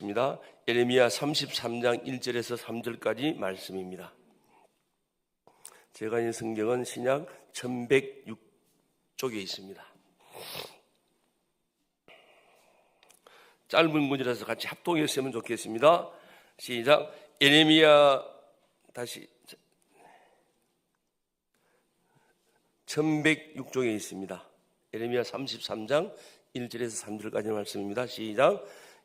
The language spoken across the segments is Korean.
입니다. 예레미야 33장 1절에서 3절까지 말씀입니다. 제가 있는 성경은 신약 1106쪽에 있습니다. 짧은 문이라서 같이 합동했으면 좋겠습니다. 시작. 예레미야 다시 1106쪽에 있습니다. 예레미야 33장 1절에서 3절까지 말씀입니다. 시작.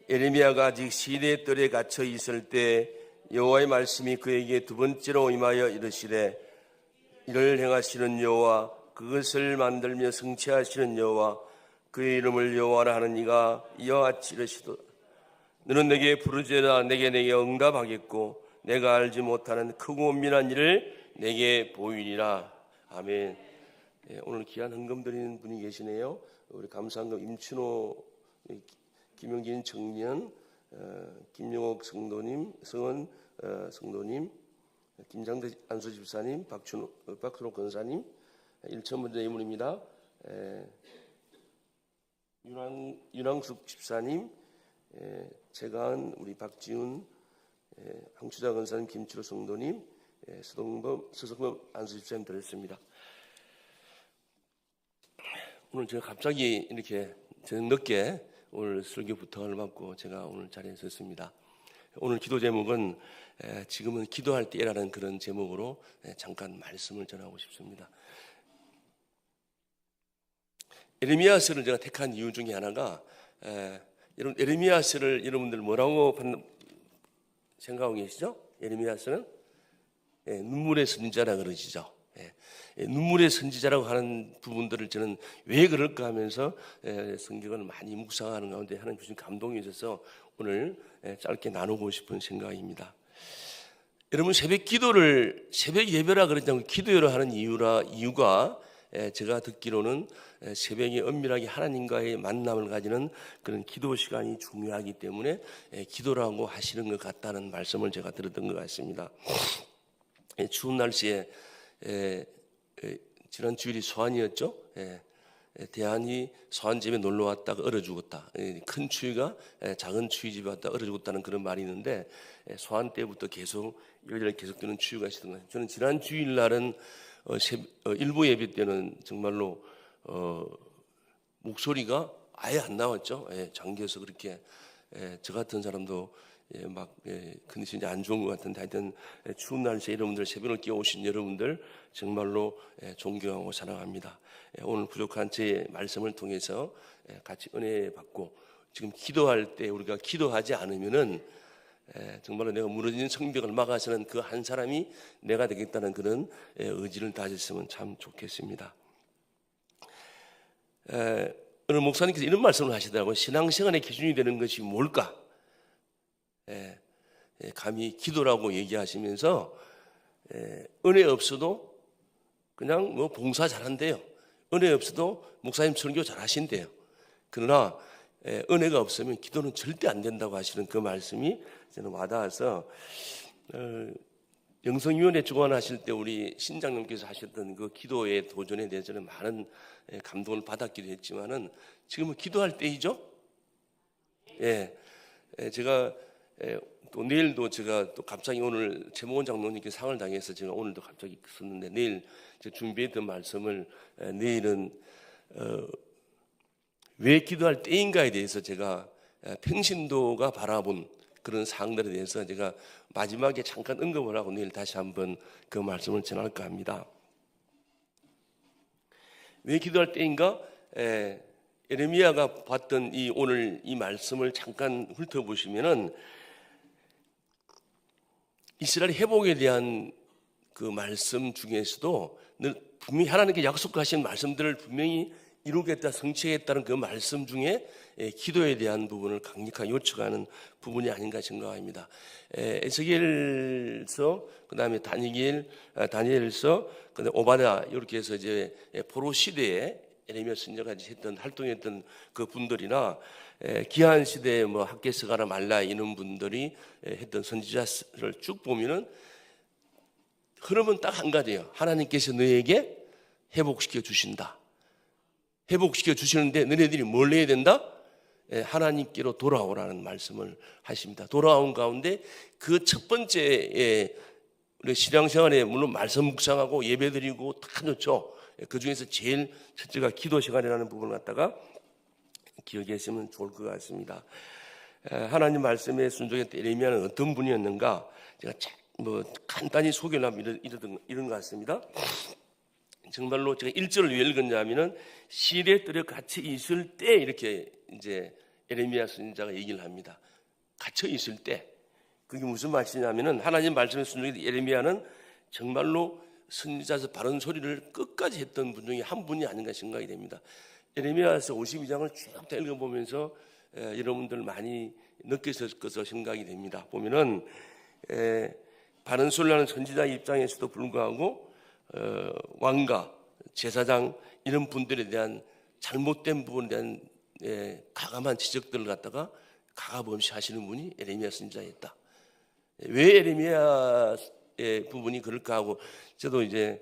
예레미야가 아직 시내 뜰에 갇혀 있을 때 여호와의 말씀이 그에게 두 번째로 임하여 이르시되, 이를 행하시는 여호와, 그것을 만들며 성취하시는 여호와, 그의 이름을 여호와라 하는 이가 이와 같이 이르시되, 너는 내게 부르짖으라. 내게 응답하겠고 내가 알지 못하는 크고 은밀한 일을 내게 보이리라. 아멘. 오늘 귀한 헌금 드리는 분이 계시네요. 우리 감사헌금 임춘호, 김용진 청년, 김용옥 성도님, 성은 성도님, 김장대 안수집사님, 박춘호 권사님, 1,000번 예물입니다. 윤항숙 집사님, 최가은, 우리 박지훈, 황추자 권사님, 김치로 성도님, 서성범 안수집사님 드렸습니다. 오늘 제가 갑자기 이렇게 저녁 늦게 오늘 설교 부탁을 받고 제가 오늘 자리에 섰습니다. 오늘 기도 제목은 지금은 기도할 때라는 그런 제목으로 잠깐 말씀을 전하고 싶습니다. 예레미야서를 제가 택한 이유 중에 하나가, 여러분 예레미야서를 여러분들 뭐라고 생각하고 계시죠? 예레미야서는 눈물의 선지자라 그러시죠. 눈물의 선지자라고 하는 부분들을 저는 왜 그럴까 하면서 성경을 많이 묵상하는 가운데 하나님 주신 감동이 있어서 오늘 짧게 나누고 싶은 생각입니다. 여러분 새벽 예배라 그러지 않고 기도회를 하는 이유가 제가 듣기로는 새벽에 은밀하게 하나님과의 만남을 가지는 그런 기도 시간이 중요하기 때문에 기도라고 하시는 것 같다는 말씀을 제가 들었던 것 같습니다. 추운 날씨에 지난 주일이 소환이었죠. 대한이 소환집에 놀러 왔다가 얼어 죽었다. 큰 추위가 작은 추위집에 왔다가 얼어 죽었다는 그런 말이 있는데, 소환 때부터 이래저래 계속되는 추위가 있었던 거예요. 저는 지난 주일날은 일부 예배 때는 정말로 목소리가 아예 안 나왔죠. 잠겨서 그렇게 저 같은 사람도 컨디션이 안 좋은 것 같은데, 하여튼 추운 날씨에 여러분들 새벽을 깨우신 여러분들 정말로 존경하고 사랑합니다. 오늘 부족한 제 말씀을 통해서 같이 은혜 받고, 지금 기도할 때 우리가 기도하지 않으면은 정말로 내가 무너진 성벽을 막아서는 그 한 사람이 내가 되겠다는 그런 의지를 다졌으면 참 좋겠습니다. 어느 목사님께서 이런 말씀을 하시더라고요. 신앙생활의 기준이 되는 것이 뭘까? 감히 기도라고 얘기하시면서 은혜 없어도 그냥 봉사 잘한대요. 은혜 없어도 목사님 설교 잘하신대요. 그러나 은혜가 없으면 기도는 절대 안 된다고 하시는 그 말씀이 저는 와닿아서, 영성위원회 주관하실 때 우리 신장님께서 하셨던 그 기도의 도전에 대해서는 많은 감동을 받았기도 했지만은 지금은 기도할 때이죠. 제가 또 내일도 제가 또 갑자기 오늘 최모원 장로님께 상을 당해서 제가 오늘도 갑자기 썼는데, 내일 제가 준비했던 말씀을 내일은 왜 기도할 때인가에 대해서 제가 평신도가 바라본 그런 사항들에 대해서 제가 마지막에 잠깐 언급을 하고 내일 다시 한번 그 말씀을 전할까 합니다. 왜 기도할 때인가? 예레미야가 봤던 오늘 이 말씀을 잠깐 훑어보시면은, 이스라엘 회복에 대한 그 말씀 중에서도 분명히 하나님께 약속하신 말씀들을 분명히 이루겠다, 성취하겠다는 그 말씀 중에 기도에 대한 부분을 강력하게 요청하는 부분이 아닌가 생각합니다. 에스겔서, 그다음에 다니엘서, 그다음에 오바댜, 이렇게 해서 이제 포로 시대에 예레미야 선지자까지 활동했던 그 분들이나 기한 시대에 학개서가나 말라 이런 분들이 했던 선지자를 쭉 보면은 흐름은 딱 한 가지예요. 하나님께서 너에게 회복시켜 주신다. 회복시켜 주시는데 너네들이 뭘 해야 된다? 하나님께로 돌아오라는 말씀을 하십니다. 돌아온 가운데 그 첫 번째 우리 신앙생활에 물론 말씀 묵상하고 예배드리고 다 좋죠. 그 중에서 제일 첫째가 기도 시간이라는 부분을 갖다가 기억하시면 좋을 것 같습니다. 하나님 말씀에 순종했던 예레미야는 어떤 분이었는가? 제가 간단히 소개를 하면 이런 것 같습니다. 정말로 제가 1절을 왜 읽었냐면은 시대들에 같이 있을 때 이렇게 이제 예레미야 선지자가 얘기를 합니다. 갇혀 있을 때. 그게 무슨 말씀이냐면은 하나님 말씀에 순종했던 예레미야는 정말로 선지자에서 바른 소리를 끝까지 했던 분 중에 한 분이 아닌가 생각이 됩니다. 예레미야서 52장을 쭉 다 읽어보면서 여러분들 많이 느끼셨을 것으로 생각이 됩니다. 보면은 바른 소리를 하는 선지자 입장에서도 불구하고 왕과 제사장 이런 분들에 대한 잘못된 부분에 대한 가감한 지적들을 갖다가 가감없이 하시는 분이 예레미야 선지자였다. 왜 예레미야의 부분이 그럴까 하고 저도 이제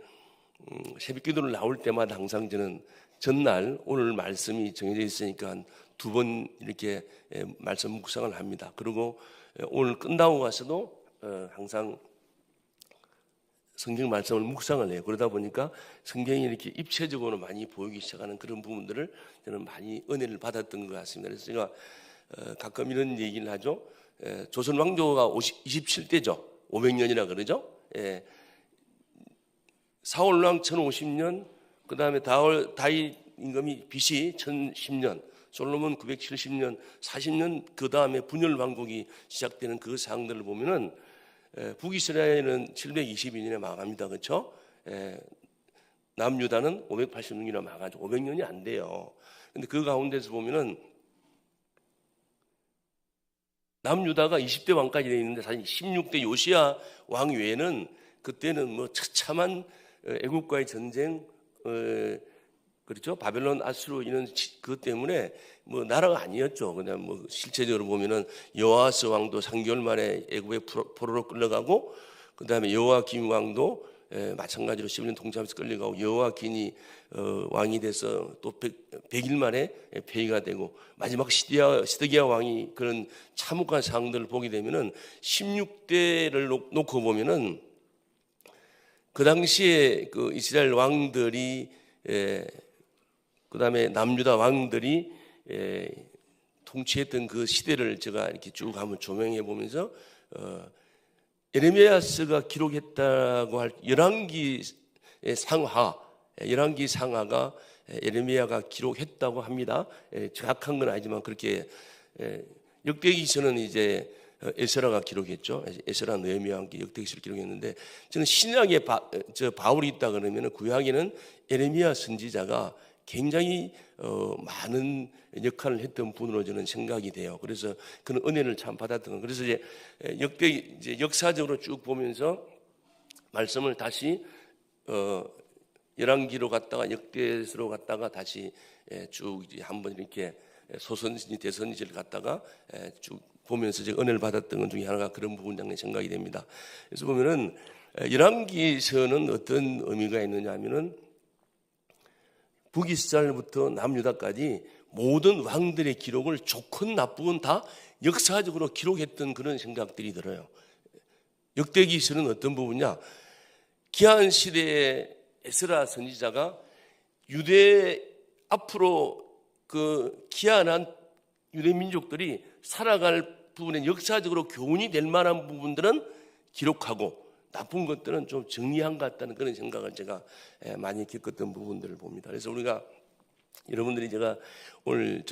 새벽기도를 나올 때마다 항상 저는 전날 오늘 말씀이 정해져 있으니까 한 2번 이렇게 말씀 묵상을 합니다. 그리고 오늘 끝나고 가서도 항상 성경 말씀을 묵상을 해요. 그러다 보니까 성경이 이렇게 입체적으로 많이 보이기 시작하는 그런 부분들을 저는 많이 은혜를 받았던 것 같습니다. 그래서 제가 가끔 이런 얘기를 하죠. 조선 왕조가 27대죠. 500년이라 그러죠. 사울왕 1050년, 그 다음에 다윗 임금이 BC 1010년, 솔로몬 970년, 40년 그 다음에 분열 왕국이 시작되는 그 상황들을 보면은 북이스라엘은 722년에 망합니다. 그렇죠? 남유다는 586년에 망하죠. 500년이 안 돼요. 근데 그 가운데서 보면은 남유다가 20대 왕까지 되어 있는데 사실 16대 요시야 왕 외에는 그때는 뭐 처참한 애국과의 전쟁, 그렇죠? 바벨론 아수르 이런 그것 때문에 뭐 나라가 아니었죠. 그냥 뭐 실제적으로 보면은 여호아스 왕도 3개월 만에 애굽에 포로로 끌려가고, 그 다음에 여호아김 왕도 마찬가지로 11년 동참해서 끌려가고, 여호아긴이 왕이 돼서 또 100일 만에 폐위가 되고, 마지막 시드기야 왕이 그런 참혹한 상황들을 보게 되면은 16대를 놓고 보면은 그 당시에 그 이스라엘 왕들이 그 다음에 남유다 왕들이 통치했던 그 시대를 제가 이렇게 쭉 한번 조명해 보면서 예레미야스가 기록했다고 할 열왕기 상하가 예레미야가 기록했다고 합니다. 정확한 건 아니지만 그렇게 역대기서는 이제 에스라가 기록했죠. 에스라 느헤미야와 함께 역대기서를 기록했는데, 저는 신약에 바울이 있다 그러면 구약에는 예레미야 선지자가 굉장히 많은 역할을 했던 분으로 저는 생각이 돼요. 그래서 그런 은혜를 참 받았던 거. 그래서 이제 역사적으로 쭉 보면서 말씀을 다시 열왕기로 갔다가 역대서로 갔다가 다시 쭉 한번 이렇게 소선지 대선지를 갔다가 쭉 보면서 제가 은혜를 받았던 것 중에 하나가 그런 부분 장면 생각이 됩니다. 그래서 보면은 열왕기서는 어떤 의미가 있느냐 하면은 북이스라엘부터 남유다까지 모든 왕들의 기록을 좋건 나쁘건 다 역사적으로 기록했던 그런 생각들이 들어요. 역대기서는 어떤 부분이냐? 기한 시대의 에스라 선지자가 유대 앞으로 그 기한한 유대 민족들이 살아갈 부분에 역사적으로 교훈이 될 만한 부분들은 기록하고 나쁜 것들은 좀 정리한 것 같다는 그런 생각을 제가 많이 겪었던 부분들을 봅니다. 그래서 우리가 여러분들이 제가 오늘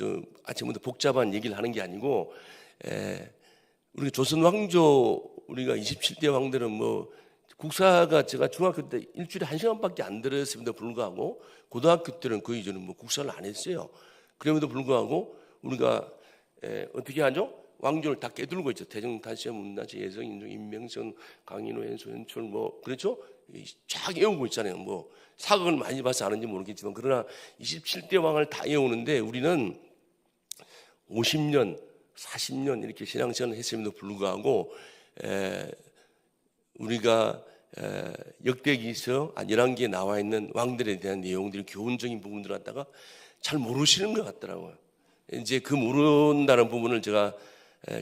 아침부터 복잡한 얘기를 하는 게 아니고 우리 조선 왕조 우리가 27대 왕들은 뭐 국사가 제가 중학교 때 일주일에 1시간밖에 안 들었음에도 불구하고 고등학교 때는 거의 저는 뭐 국사를 안 했어요. 그럼에도 불구하고 우리가 어떻게 하죠? 왕조를 다 깨들고 있죠. 대정, 다시야, 문나시, 예성, 인종, 임명선, 강인호, 연소, 연철 뭐 그렇죠? 쫙 외우고 있잖아요. 뭐 사극을 많이 봐서 아는지 모르겠지만 그러나 27대 왕을 다 외우는데 우리는 50년, 40년 이렇게 신앙생활을 했음에도 불구하고 우리가 역대기서 열왕기에 나와 있는 왕들에 대한 내용들이 교훈적인 부분들을 갖다가 잘 모르시는 것 같더라고요. 이제 그 모른다는 부분을 제가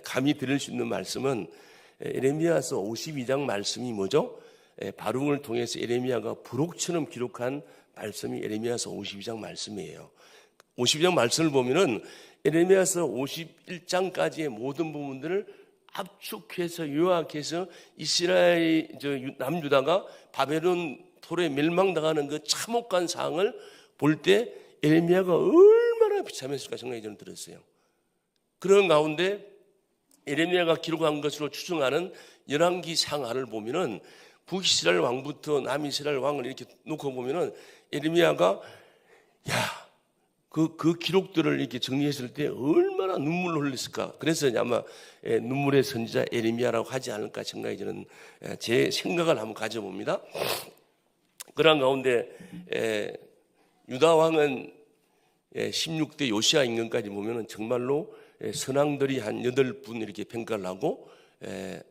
감히 드릴 수 있는 말씀은 에레미야서 52장 말씀이 뭐죠? 바룩을 통해서 에레미야가 부록처럼 기록한 말씀이 에레미야서 52장 말씀이에요. 52장 말씀을 보면은 에레미야서 51장까지의 모든 부분들을 압축해서 요약해서 이스라엘 남유다가 바벨론 폴에 멸망당하는 그 참혹한 상황을 볼 때 에레미야가 얼마나 비참했을까 생각이 저는 들었어요. 그런 가운데 에레미야가 기록한 것으로 추정하는 열왕기 상하를 보면은 북이스라엘 왕부터 남이스라엘 왕을 이렇게 놓고 보면은 에레미야가 그 기록들을 이렇게 정리했을 때 얼마나 눈물을 흘렸을까. 그래서 아마 눈물의 선지자 에레미야라고 하지 않을까 생각이 저는 제 생각을 한번 가져봅니다. 그런 가운데 유다 왕은 16대 요시야 임금까지 보면은 정말로 선왕들이 한 8분 이렇게 평가를 하고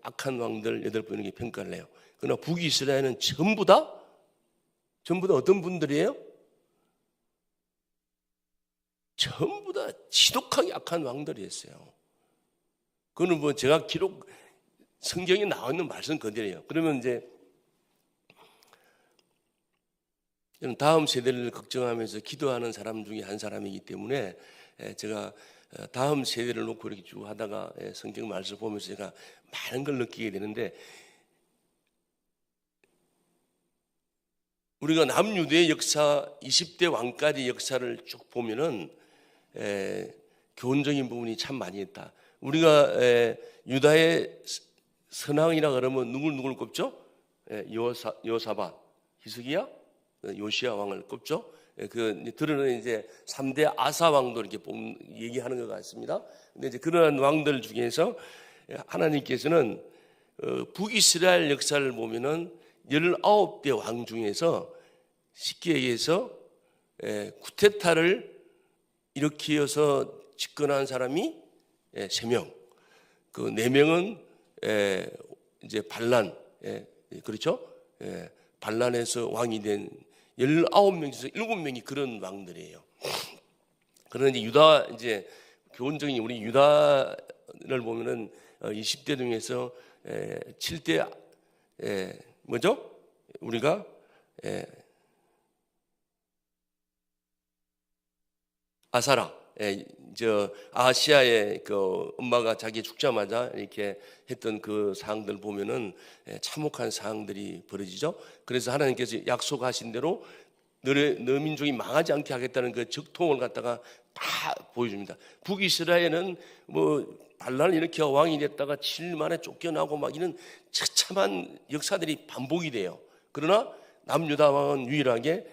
악한 왕들 8분 이렇게 평가를 해요. 그러나 북이스라엘은 전부 다 어떤 분들이에요? 전부 다 지독하게 악한 왕들이었어요. 그거는 뭐 제가 성경에 나와 있는 말씀 그대로예요. 그러면 이제 다음 세대를 걱정하면서 기도하는 사람 중에 한 사람이기 때문에 제가 다음 세대를 놓고 이렇게 쭉 하다가 성경 말씀을 보면서 제가 많은 걸 느끼게 되는데, 우리가 남유대의 역사 20대 왕까지 역사를 쭉 보면은 교훈적인 부분이 참 많이 있다. 우리가 유다의 선왕이라 그러면 누굴 꼽죠? 여호사밧, 히스기야, 요시야 왕을 꼽죠. 들으는 이제 3대 아사 왕도 이렇게 얘기하는 것 같습니다. 근데 이제 그러한 왕들 중에서 하나님께서는 북이스라엘 역사를 보면은 19대 왕 중에서 쉽게 얘기해서 쿠데타를 일으키어서 집권한 사람이 3명, 그 4명은 이제 반란, 그렇죠? 반란에서 왕이 된 19명 중에서 7명이 그런 왕들이에요. 그런데 이제 교훈적인 우리 유다를 보면은 20대 중에서 7대 뭐죠? 우리가 아사라, 아시아의 그 엄마가 자기 죽자마자 이렇게 했던 그 사항들 보면은 참혹한 사항들이 벌어지죠. 그래서 하나님께서 약속하신 대로 너희 민족이 망하지 않게 하겠다는 그 적통을 갖다가 다 보여줍니다. 북이스라엘은 뭐 반란을 일으켜 왕이 됐다가 7일 만에 쫓겨나고 막 이런 처참한 역사들이 반복이 돼요. 그러나 남유다 왕은 유일하게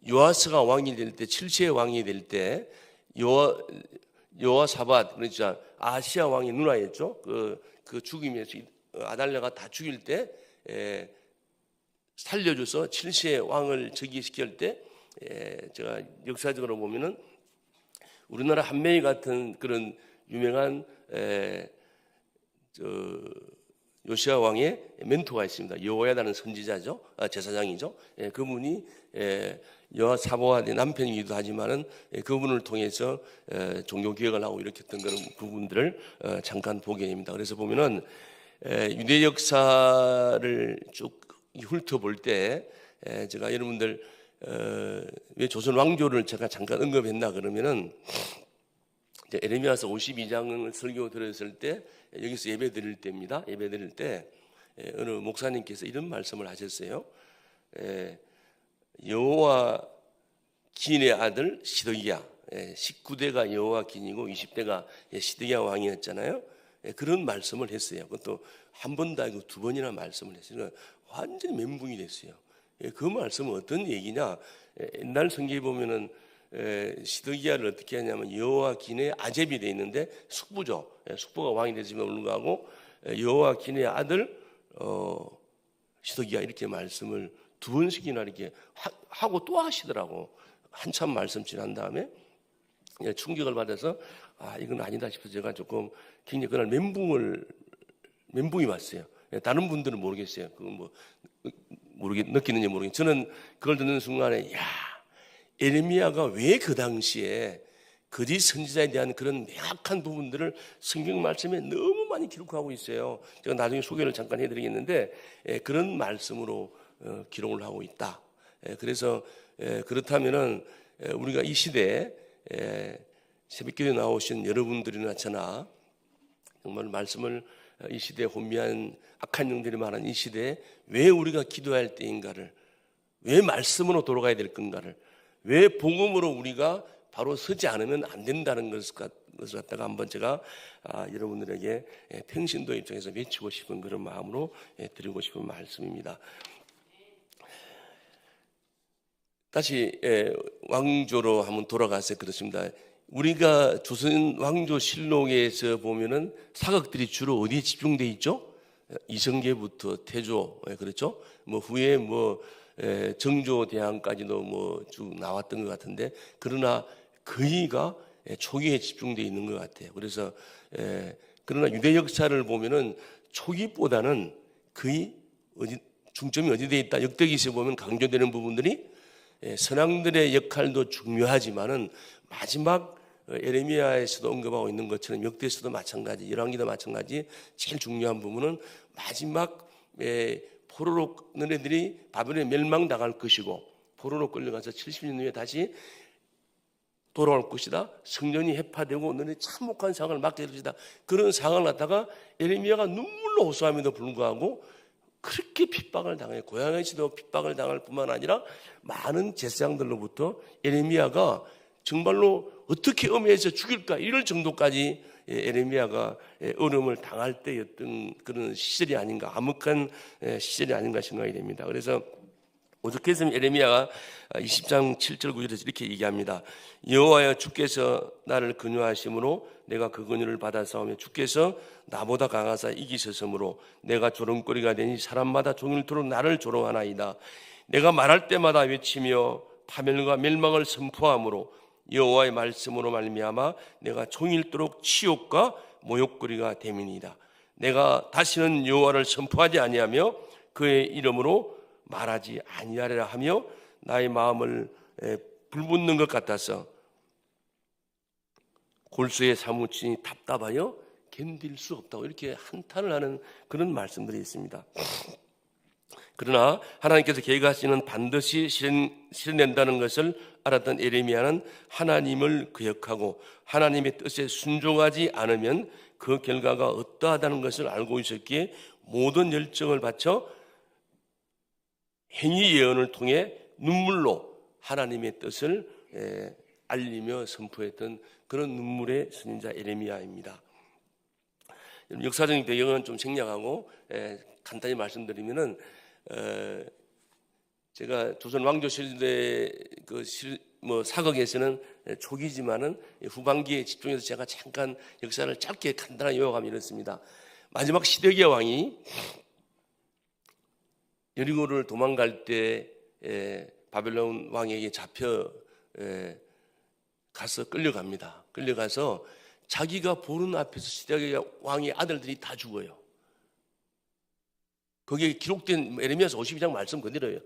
요아스가 왕이 될 때, 7세의 왕이 될 때 여호사밧, 그러니까 아시아 왕의 누나였죠. 그 죽임에서 아달랴가 다 죽일 때 살려줘서 7세의 왕을 즉위시킬 때 제가 역사적으로 보면은 우리나라 한메이 같은 그런 유명한 요시야 왕의 멘토가 있습니다. 여호야다는 선지자죠, 제사장이죠. 그분이 여호사밧의 남편이기도 하지만은 그분을 통해서 종교 개혁을 하고 이렇게 했던 그런 부분들을 잠깐 보게 됩니다. 그래서 보면은 유대 역사를 쭉 훑어볼 때 제가 여러분들 왜 조선 왕조를 제가 잠깐 언급했나 그러면은 에레미야서 52장을 설교 들었을 때 여기서 예배 드릴 때입니다. 예배 드릴 때 어느 목사님께서 이런 말씀을 하셨어요. 여호와긴의 아들 시드기야, 19대가 여호와긴이고 20대가 시드기야 왕이었잖아요. 그런 말씀을 했어요. 그것도 한 번도 아니고 2번이나 말씀을 했어요. 완전히 멘붕이 됐어요. 그 말씀은 어떤 얘기냐? 옛날 성경에 보면은 시드기야를 어떻게 하냐면 여호와긴의 아잽이 돼 있는데 숙부죠. 숙부가 왕이 되지만 불구하고 여호와긴의 아들 시드기야 이렇게 말씀을 2번씩이나 이렇게 하고 또 하시더라고. 한참 말씀 지난 다음에 충격을 받아서 이건 아니다 싶어서 제가 조금 굉장히 그날 멘붕이 왔어요. 다른 분들은 모르겠어요. 그건 뭐 느끼는지 모르겠어요. 저는 그걸 듣는 순간에 에레미야가 왜 그 당시에 거짓 선지자에 대한 그런 명확한 부분들을 성경 말씀에 너무 많이 기록하고 있어요. 제가 나중에 소개를 잠깐 해드리겠는데 그런 말씀으로 기록을 하고 있다. 그래서 그렇다면은 우리가 이 시대에 새벽기도에 나오신 여러분들이나 저나 정말 말씀을 이 시대에 혼미한 악한 영들이 많은 이 시대에 왜 우리가 기도할 때인가를, 왜 말씀으로 돌아가야 될 건가를, 왜 복음으로 우리가 바로 서지 않으면 안 된다는 것을 갖다가 한번 제가 여러분들에게 평신도 입장에서 외치고 싶은 그런 마음으로 드리고 싶은 말씀입니다. 다시 왕조로 한번 돌아가서 그렇습니다. 우리가 조선 왕조 실록에서 보면은 사극들이 주로 어디에 집중돼 있죠? 이성계부터 태조, 그렇죠? 뭐 후에 정조 대항까지도 쭉 나왔던 것 같은데, 그러나 거의가 초기에 집중돼 있는 것 같아요. 그래서 그러나 유대 역사를 보면은 초기보다는 거의 중점이 어디 돼 있다. 역대기에서 보면 강조되는 부분들이 선왕들의 역할도 중요하지만은 마지막 에레미야에서도 언급하고 있는 것처럼 역대에서도 마찬가지, 열왕기도 마찬가지, 제일 중요한 부분은 마지막 포로로 너네들이 바벨론에 멸망당할 것이고 포로로 끌려가서 70년 후에 다시 돌아올 것이다. 성전이 해파되고 너네 참혹한 상황을 맞게 될 것이다. 그런 상황을 갖다가 에레미야가 눈물로 호소함에도 불구하고 그렇게 핍박을 당해, 고향에서도 핍박을 당할 뿐만 아니라 많은 제사장들로부터 에레미야가 정말로 어떻게 음해해서 죽일까 이럴 정도까지 에레미야가 어려움을 당할 때였던 그런 시절이 아닌가, 암흑한 시절이 아닌가 생각이 됩니다. 그래서 오죽했으면 에레미야가 20장 7절 9절에서 이렇게 얘기합니다. 여호와여 주께서 나를 근유하심으로 내가 그 근유를 받아 싸우며 주께서 나보다 강하사 이기셨으므로 내가 조롱거리가 되니 사람마다 종일토록 나를 조롱하나이다. 내가 말할 때마다 외치며 파멸과 멸망을 선포함으로 여호와의 말씀으로 말미암아 내가 종일토록 치욕과 모욕거리가 됨이니이다. 내가 다시는 여호와를 선포하지 아니하며 그의 이름으로 말하지 아니하리라 하며 나의 마음을 불붙는 것 같아서 골수에 사무치니 답답하여 견딜 수 없다고 이렇게 한탄을 하는 그런 말씀들이 있습니다. 그러나 하나님께서 계획하시는 반드시 실현된다는 것을 알았던 에레미야는 하나님을 기억하고 하나님의 뜻에 순종하지 않으면 그 결과가 어떠하다는 것을 알고 있었기에 모든 열정을 바쳐 행위 예언을 통해 눈물로 하나님의 뜻을 알리며 선포했던 그런 눈물의 선지자 에레미야입니다. 역사적인 배경은 좀 생략하고 간단히 말씀드리면은 제가 조선 왕조 시대 사극에서는 초기지만은 후반기에 집중해서 제가 잠깐 역사를 짧게 간단하게 요약하면 이렇습니다. 마지막 시드기야 왕이 여리고를 도망갈 때 바벨론 왕에게 잡혀 가서 끌려갑니다. 끌려가서 자기가 보는 앞에서 시드기야 왕의 아들들이 다 죽어요. 거기에 기록된 에레미야서 52장 말씀 그대로예요.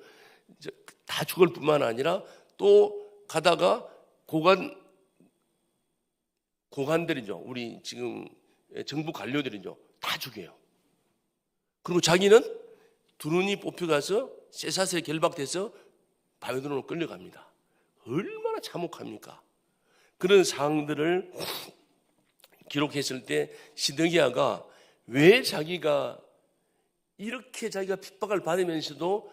다 죽을 뿐만 아니라 또 가다가 고관들이죠. 우리 지금 정부 관료들이죠. 다 죽여요. 그리고 자기는 두눈이 뽑혀가서 쇠사슬에 결박돼서 바벨론으로 끌려갑니다. 얼마나 참혹합니까? 그런 상황들을 기록했을 때 시드기야가 왜 자기가 이렇게 자기가 핍박을 받으면서도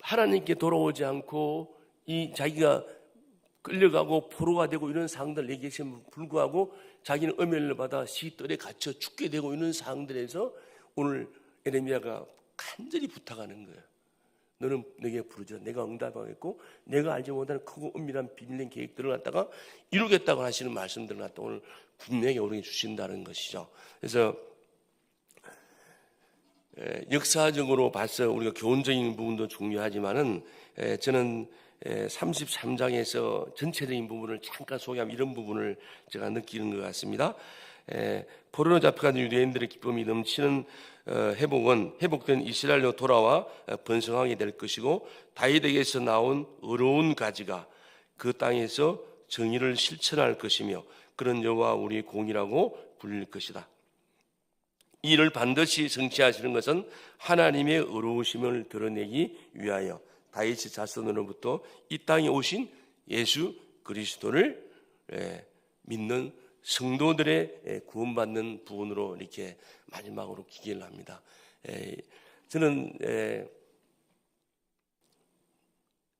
하나님께 돌아오지 않고 이 자기가 끌려가고 포로가 되고 이런 상황들 얘기했음에도 불구하고 자기는 엄혈을 받아 시뜰에 갇혀 죽게 되고 있는 상황들에서 오늘 에레미야가 간절히 부탁하는 거예요. 너는 내게 부르자. 내가 응답하겠고 내가 알지 못하는 크고 은밀한 비밀된 계획들을 갖다가 이루겠다고 하시는 말씀들을 갖다가 오늘 분명히 우리에게 주신다는 것이죠. 그래서 역사적으로 봐서 우리가 교훈적인 부분도 중요하지만은 저는 33장에서 전체적인 부분을 잠깐 소개하면 이런 부분을 제가 느끼는 것 같습니다. 포로로 잡혀간 유대인들의 기쁨이 넘치는 회복된 이스라엘로 돌아와 번성하게 될 것이고 다윗에게서 나온 어려운 가지가 그 땅에서 정의를 실천할 것이며 그런 여호와 우리의 공이라고 불릴 것이다. 이를 반드시 성취하시는 것은 하나님의 의로우심을 드러내기 위하여 다윗의 자손으로부터 이 땅에 오신 예수 그리스도를 믿는 성도들의 구원받는 부분으로 이렇게 마지막으로 기계를 합니다. 저는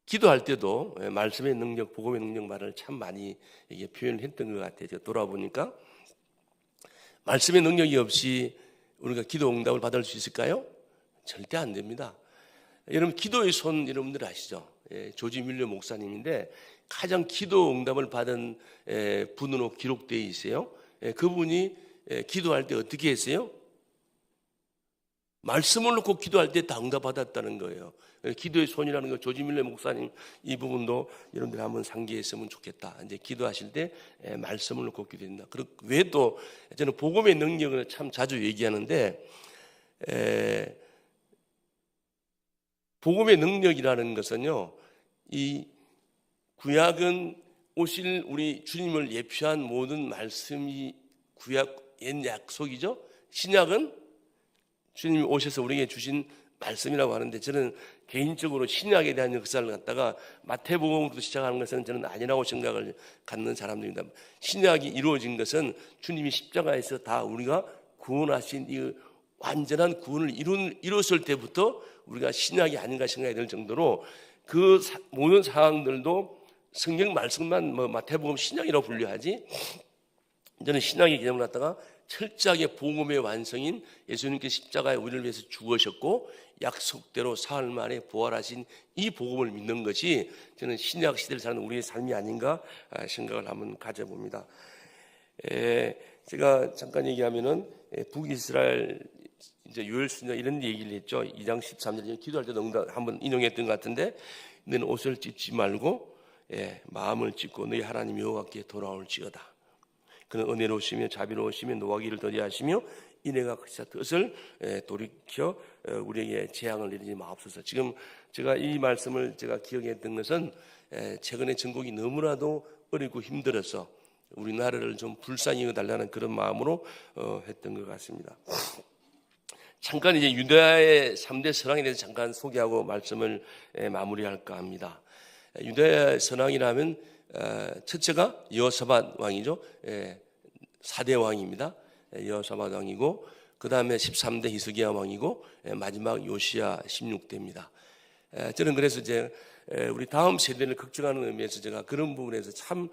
기도할 때도 말씀의 능력, 복음의 능력 말을 참 많이 이게 표현했던 것 같아요. 돌아보니까 말씀의 능력이 없이 우리가 기도 응답을 받을 수 있을까요? 절대 안 됩니다. 여러분 기도의 손 여러분들 아시죠? 조지 뮬러 목사님인데 가장 기도 응답을 받은 분으로 기록되어 있어요. 그분이 기도할 때 어떻게 했어요? 말씀을 놓고 기도할 때 다 응답받았다는 거예요. 기도의 손이라는 거 조지 뮬러 목사님 이 부분도 여러분들 한번 상기했으면 좋겠다. 이제 기도하실 때 말씀을 놓고 기도한다. 그 외에도 저는 복음의 능력을 참 자주 얘기하는데 복음의 능력이라는 것은요, 이 구약은 오실 우리 주님을 예표한 모든 말씀이 구약 옛 약속이죠. 신약은 주님이 오셔서 우리에게 주신 말씀이라고 하는데 저는 개인적으로 신약에 대한 역사를 갖다가 마태복음부터 시작하는 것은 저는 아니라고 생각을 갖는 사람들입니다. 신약이 이루어진 것은 주님이 십자가에서 다 우리가 구원하신 이 완전한 구원을 이뤘을 때부터 우리가 신약이 아닌가 생각이 들 정도로 그 모든 상황들도 성경 말씀만 마태복음 신약이라고 분류하지, 저는 신약의 개념을 갖다가 철저하게 복음의 완성인 예수님께서 십자가에 우리를 위해서 죽으셨고 약속대로 사흘 만에 부활하신 이 복음을 믿는 것이 저는 신약 시대를 사는 우리의 삶이 아닌가 생각을 한번 가져봅니다. 제가 잠깐 얘기하면은 북이스라엘 이제 요엘서나 이런 얘기를 했죠. 2장 13절 기도할 때도 한번 인용했던 것 같은데, 너는 옷을 찢지 말고 마음을 찢고 너희 하나님 여호와께 돌아올지어다. 그는 은혜로우시며 자비로우시며 노하기를 더디하시며 인애가 크시사 뜻을 돌이켜 우리에게 재앙을 내리지 마옵소서. 지금 제가 이 말씀을 제가 기억했던 것은 최근에 전국이 너무나도 어렵고 힘들어서 우리나라를 좀 불쌍히 여달라는 그런 마음으로 했던 것 같습니다. 잠깐 이제 유다의 3대 선왕에 대해서 잠깐 소개하고 말씀을 마무리할까 합니다. 유다의 선왕이라면 첫째가 여호사밧 왕이죠. 4대 왕입니다. 여호사밧 왕이고 그 다음에 13대 히스기야 왕이고 마지막 요시야 16대입니다. 저는 그래서 이제 우리 다음 세대를 걱정하는 의미에서 제가 그런 부분에서 참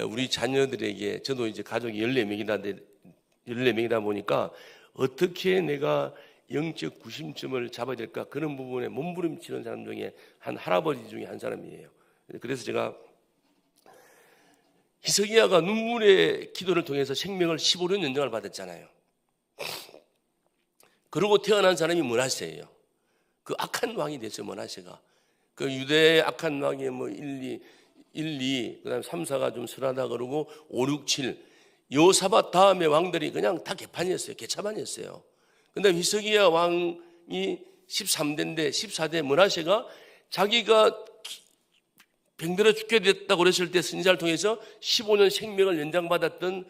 우리 자녀들에게, 저도 이제 가족이 14명이다 보니까 어떻게 내가 영적 구심점을 잡아야 될까, 그런 부분에 몸부림치는 사람 중에 한 할아버지 중에 한 사람이에요. 그래서 제가 히스기야가 눈물의 기도를 통해서 생명을 15년 연장을 받았잖아요. 그러고 태어난 사람이 므낫세예요. 그 악한 왕이 됐어요. 므낫세가 그 유대의 악한 왕이 1, 2 그다음에 3, 4가 좀 선하다 그러고 5, 6, 7 여호사밧 다음에 왕들이 그냥 다 개판이었어요. 개차반이었어요. 근데 히스기야 왕이 13대인데 14대 므낫세가 자기가 병들어 죽게 됐다고 그랬을 때 선지자를 통해서 15년 생명을 연장받았던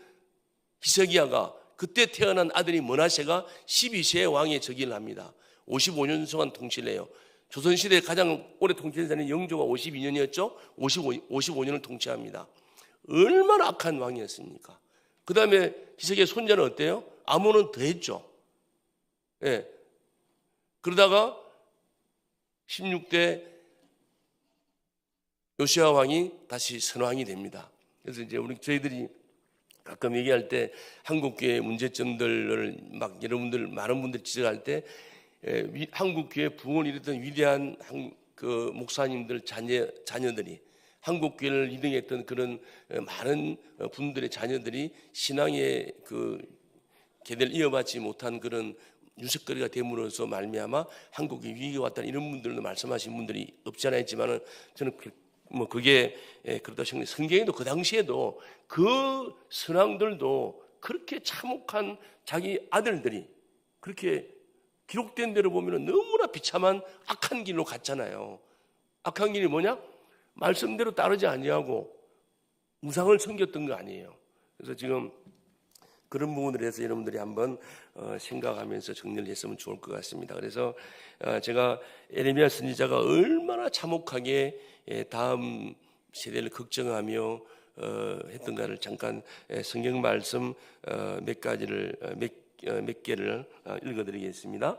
히스기야가 그때 태어난 아들이 므낫세가 12세의 왕의 즉위를 합니다. 55년 동안 통치를 해요. 조선시대에 가장 오래 통치한 사람이 영조가 52년이었죠. 55년을 통치합니다. 얼마나 악한 왕이었습니까? 그 다음에 히스기야 손자는 어때요? 아몬은 더했죠. 예. 그러다가 16대 요시야 왕이 다시 선왕이 됩니다. 그래서 이제 저희들이 가끔 얘기할 때 한국교회 문제점들을 막 여러분들 많은 분들이 지적할 때 한국교회 부흥을 이뤘던 위대한 그 목사님들 자녀들이 한국교회를 리딩했던 그런 많은 분들의 자녀들이 신앙의 그 계대를 이어받지 못한 그런 유색거리가 됨으로써 말미암아 한국이 위기가 왔다는 이런 분들도 말씀하신 분들이 없지 않아 있지만은 저는 그게 그렇다 생각해요. 성경에도 그 당시에도 그 선왕들도 그렇게 참혹한 자기 아들들이 그렇게 기록된 대로 보면 너무나 비참한 악한 길로 갔잖아요. 악한 길이 뭐냐? 말씀대로 따르지 아니하고 우상을 섬겼던 거 아니에요. 그래서 지금 그런 부분에 대해서 여러분들이 한번 생각하면서 정리를 했으면 좋을 것 같습니다. 그래서 제가 에레미야 선지자가 얼마나 참혹하게 다음 세대를 걱정하며 했던가를 잠깐 성경 말씀 몇 가지를 몇 개를 읽어드리겠습니다.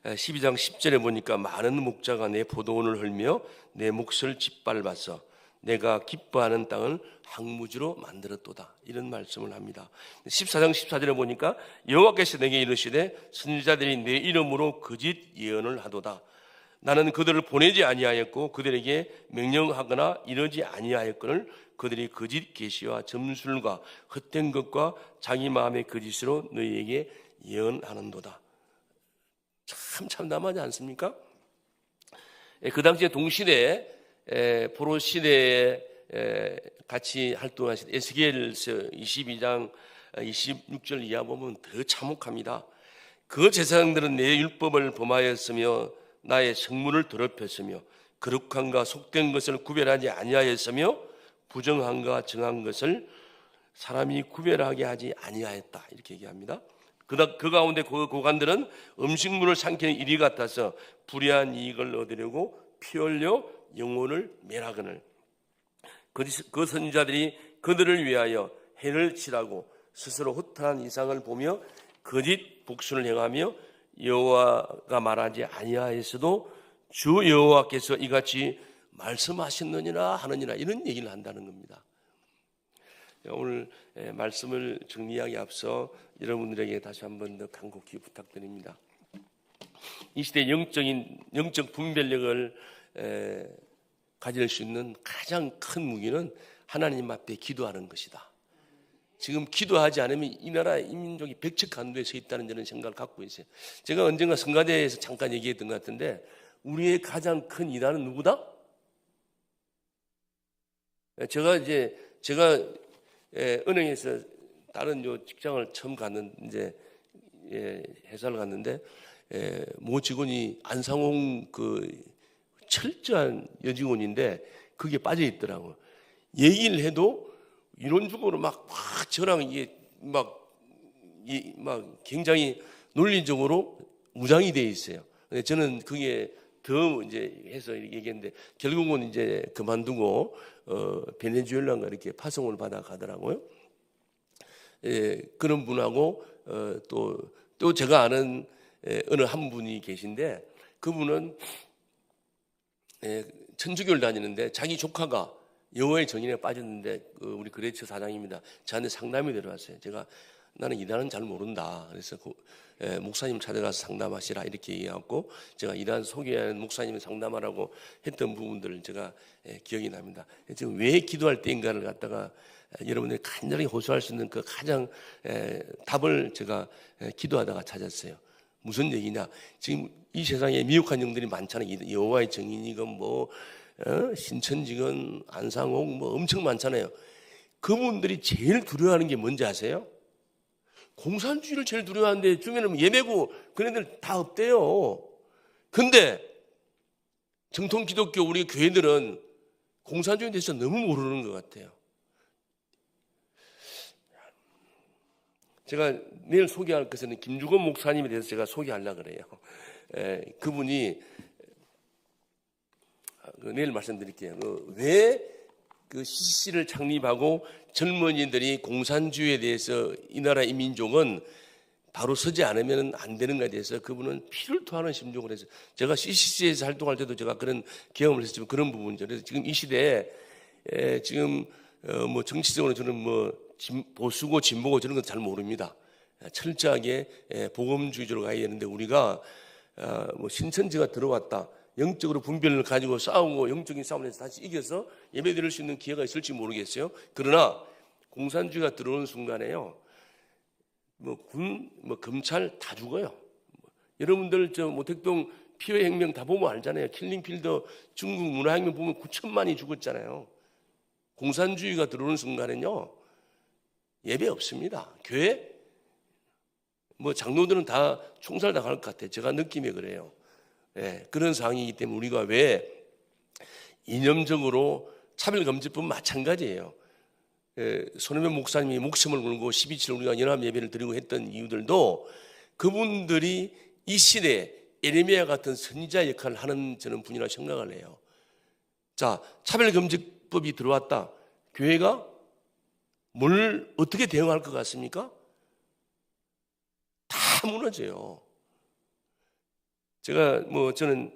12장 10절에 보니까 많은 목자가 내 포도원을 헐며 내 몫을 짓밟아서 내가 기뻐하는 땅을 항무지로 만들었도다, 이런 말씀을 합니다. 14장 14절에 보니까 여호와께서 내게 이르시되 선지자들이 내 이름으로 거짓 예언을 하도다. 나는 그들을 보내지 아니하였고 그들에게 명령하거나 이러지 아니하였거늘 그들이 거짓 계시와 점술과 헛된 것과 자기 마음의 거짓으로 너희에게 예언하는도다. 참 참담하지 않습니까? 그 당시에 동시대에 포로 시대에 같이 활동하신 에스겔서 22장 26절 이하 보면 더 참혹합니다. 그 제사장들은 내 율법을 범하였으며 나의 성문을 더럽혔으며 거룩한가 속된 것을 구별하지 아니하였으며 부정한가 정한 것을 사람이 구별하게 하지 아니하였다, 이렇게 얘기합니다. 그 가운데 그 고관들은 음식물을 삼키는 일이 같아서 불의한 이익을 얻으려고 피 흘려 영혼을 멸하거늘 그 선지자들이 그들을 위하여 해를 칠하고 스스로 허탄한 이상을 보며 거짓 복순을 행하며 여호와가 말하지 아니하였어도 주 여호와께서 이같이 말씀하셨느니라 하느니라, 이런 얘기를 한다는 겁니다. 오늘 말씀을 정리하기 앞서 여러분들에게 다시 한번 더 간곡히 부탁드립니다. 이 시대 영적 분별력을 가질 수 있는 가장 큰 무기는 하나님 앞에 기도하는 것이다. 지금 기도하지 않으면 이 나라 이 민족이 백척간도에 서 있다는 저는 생각을 갖고 있어요. 제가 언젠가 성가대에서 잠깐 얘기했던 것 같은데, 우리의 가장 큰 이단은 누구다? 제가 은행에서 다른 직장을 처음 갔는데, 회사를 갔는데, 모 직원이 안상홍 철저한 여직원인데 그게 빠져 있더라고요. 얘기를 해도 이론적으로 막 저랑 이게 막 굉장히 논리적으로 무장이 돼 있어요. 저는 그게 더 이제 해서 얘기했는데 결국은 이제 그만두고 베네수엘라인가 이렇게 파송을 받아 가더라고요. 그런 분하고 또 제가 아는 어느 한 분이 계신데, 그분은 천주교를 다니는데 자기 조카가 여호와의 정인에 빠졌는데 우리 그레처 사장입니다. 저한테 상담이 들어왔어요. 나는 이단은 잘 모른다. 그래서 목사님 찾아가서 상담하시라 이렇게 얘기하고, 제가 이단 소개하는 목사님을 상담하라고 했던 부분들을 제가 기억이 납니다. 지금 왜 기도할 때인가를 갖다가 여러분들이 간절히 호소할 수 있는 그 가장 답을 제가 기도하다가 찾았어요. 무슨 얘기냐? 지금 이 세상에 미혹한 영들이 많잖아요. 여호와의 정인이건 신천지건 안상홍 엄청 많잖아요. 그분들이 제일 두려워하는 게 뭔지 아세요? 공산주의를 제일 두려워하는데 주변에 예배고 그런 애들 다 없대요. 근데 정통 기독교 우리 교회들은 공산주의에 대해서 너무 모르는 것 같아요. 제가 내일 소개할 것은 김주건 목사님에 대해서 제가 소개하려고 그래요. 그분이 내일 말씀드릴게요. 왜 그 CCC를 창립하고 젊은이들이 공산주의에 대해서 이 나라 이 민족은 바로 서지 않으면 안 되는 것에 대해서 그분은 피를 토하는 심정을 해서, 제가 CCC에서 활동할 때도 제가 그런 경험을 했지만 그런 부분이죠. 그래서 지금 이 시대에 지금 정치적으로 저는 보수고 진보고 저런 건 잘 모릅니다. 철저하게 복음주의로 가야 되는데, 우리가 신천지가 들어왔다, 영적으로 분별을 가지고 싸우고 영적인 싸움을 해서 다시 이겨서 예배드릴 수 있는 기회가 있을지 모르겠어요. 그러나 공산주의가 들어오는 순간에요, 군, 검찰 다 죽어요. 여러분들 모택동 피해 혁명 다 보면 알잖아요. 킬링필드 중국 문화혁명 보면 9천만이 죽었잖아요. 공산주의가 들어오는 순간에는요, 예배 없습니다. 교회 장로들은 다 총살 당할 것 같아요. 제가 느낌이 그래요. 그런 상황이기 때문에 우리가 왜 이념적으로 차별금지법 마찬가지예요. 손해면 목사님이 목숨을 걸고 12.7 우리가 연합 예배를 드리고 했던 이유들도 그분들이 이 시대에 에레미야 같은 선지자 역할을 하는 저는 분이라고 생각을 해요. 자, 차별금지법이 들어왔다. 교회가 뭘 어떻게 대응할 것 같습니까? 다 무너져요. 제가 저는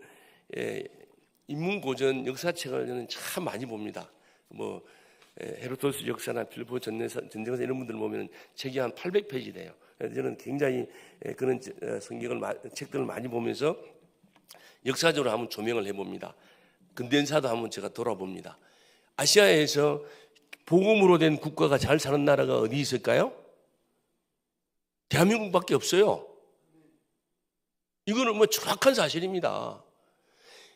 인문고전 역사책을 저는 참 많이 봅니다. 헤로도스 역사나 빌보 전쟁사 이런 분들 보면 책이 한 800페이지 돼요. 그래서 저는 굉장히 그런 책들을 많이 보면서 역사적으로 한번 조명을 해봅니다. 근대사도 한번 제가 돌아봅니다. 아시아에서 복음으로 된 국가가 잘 사는 나라가 어디 있을까요? 대한민국밖에 없어요. 이거는 정확한 사실입니다.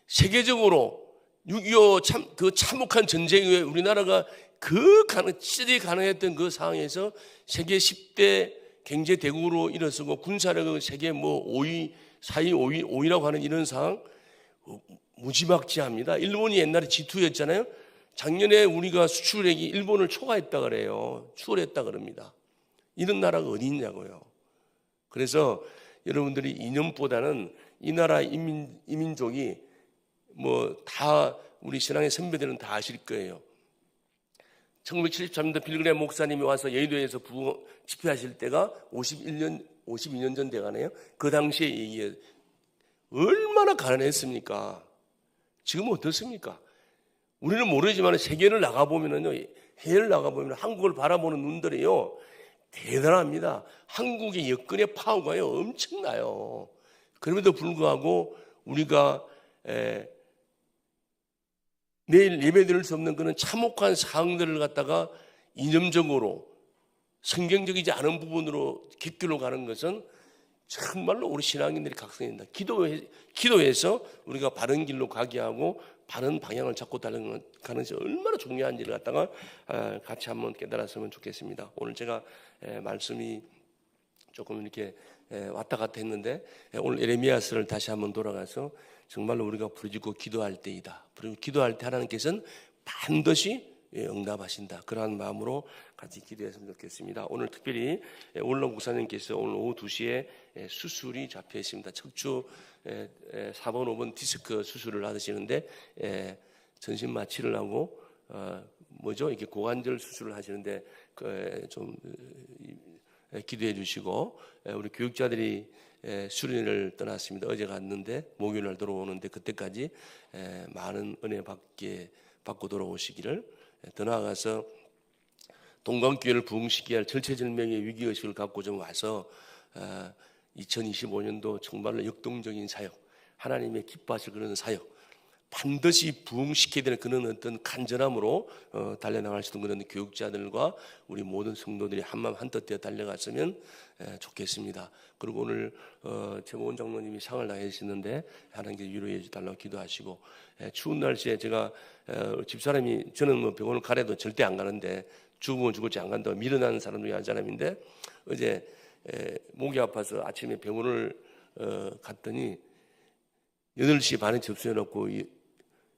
세계적으로 6.25 그 참혹한 전쟁 이후에 우리나라가 찌리 가능했던 그 상황에서 세계 10대 경제 대국으로 일어서고 군사력은 세계 5위, 4위, 5위라고 하는 이런 상황 무지막지합니다. 일본이 옛날에 G2였잖아요. 작년에 우리가 수출액이 일본을 초과했다 그래요. 추월했다 그럽니다. 이런 나라가 어디 있냐고요. 그래서 여러분들이 이념보다는 이 나라 이민족이 다 우리 신앙의 선배들은 다 아실 거예요. 1973년도 빌그레 목사님이 와서 여의도에서 부흥 집회하실 때가 52년 전 돼가네요. 그 당시에 얘기해 얼마나 가난했습니까? 지금 어떻습니까? 우리는 모르지만 세계를 나가보면요, 해외를 나가보면 한국을 바라보는 눈들이요 대단합니다. 한국의 여건의 파워가요 엄청나요. 그럼에도 불구하고 우리가 내일 예배드릴 수 없는 그런 참혹한 상황들을 갖다가 이념적으로 성경적이지 않은 부분으로 깃들어 가는 것은 정말로 우리 신앙인들이 각성해야 된다. 기도해서 우리가 바른 길로 가게 하고 바른 방향을 잡고 가는 것이 얼마나 중요한지를 갖다가 같이 한번 깨달았으면 좋겠습니다. 오늘 제가 말씀이 조금 이렇게 왔다 갔다 했는데 오늘 에레미야서를 다시 한번 돌아가서 정말로 우리가 부르짖고 기도할 때이다. 그리고 기도할 때 하나님께서는 반드시 응답하신다. 그러한 마음으로 같이 기도했으면 좋겠습니다. 오늘 특별히 오늘 목사님께서 오늘 오후 2시에 수술이 잡혀 있습니다. 척추 4번, 5번 디스크 수술을 하시는데 전신 마취를 하고 이렇게 고관절 수술을 하시는데 좀 기도해 주시고 우리 교육자들이 수련회를 떠났습니다. 어제 갔는데 목요일 날 돌아오는데 그때까지 많은 은혜 받고 돌아오시기를 더 나아가서 동방교회를 부흥시켜야 할 절체절명의 위기의식을 갖고 좀 와서 2025년도 정말로 역동적인 사역, 하나님의 기뻐하실 그런 사역 반드시 부흥시켜야 되는 그런 어떤 간절함으로 달려나갈 수 있는 그런 교육자들과 우리 모든 성도들이 한마음 한뜻 되어 달려갔으면 좋겠습니다. 그리고 오늘 최모은 장로님이 상을 나가시는데 하나님께 위로해 달라고 기도하시고 추운 날씨에 제가 집사람이 저는 병원을 가래도 절대 안 가는데 죽으면 죽을지 안 간다고 밀어나는 사람 중에 한 사람인데 어제 목이 아파서 아침에 병원을 갔더니 8시 반에 접수해놓고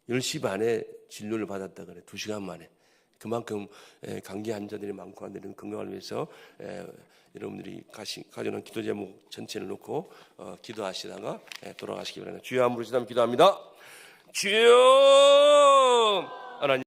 10시 반에 진료를 받았다 그래. 2시간 만에. 그만큼 감기 환자들이 많고 한들은 건강을 위해서 여러분들이 가져놓은 기도 제목 전체를 놓고 기도하시다가 돌아가시기 바랍니다. 주여 한번 부르시다면 기도합니다. 주여 하나님